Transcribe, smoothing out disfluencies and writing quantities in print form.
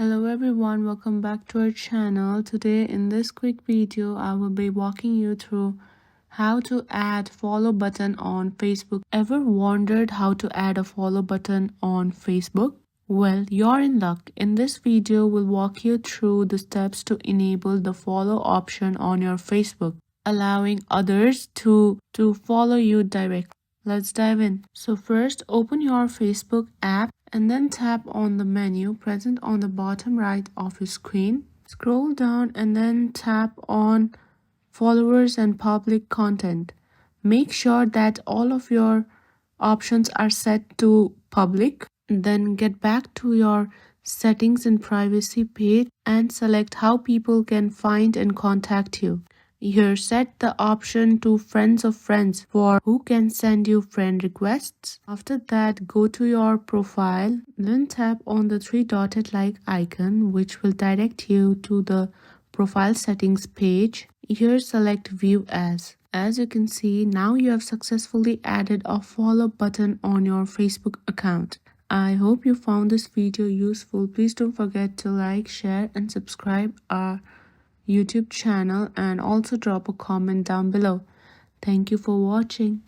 Hello everyone, welcome back to our channel. Today in this quick video, I will be walking you through how to add follow button on Facebook. Ever wondered how to add a follow button on Facebook? Well, you're in luck. In this video, we'll walk you through the steps to enable the follow option on your Facebook, allowing others to follow you directly. Let's dive in. So first, open your Facebook app and then tap on the menu present on the bottom right of your screen. Scroll down and then tap on followers and public content. Make sure that all of your options are set to public. Then get back to your settings and privacy page and select how people can find and contact you. Here, set the option to friends of friends for who can send you friend requests. After that, go to your profile, then tap on the three dotted like icon, which will direct you to the profile settings page. Here, select view as. As you can see, now you have successfully added a follow button on your Facebook account. I hope you found this video useful. Please don't forget to like, share and subscribe our YouTube channel and also drop a comment down below. Thank you for watching.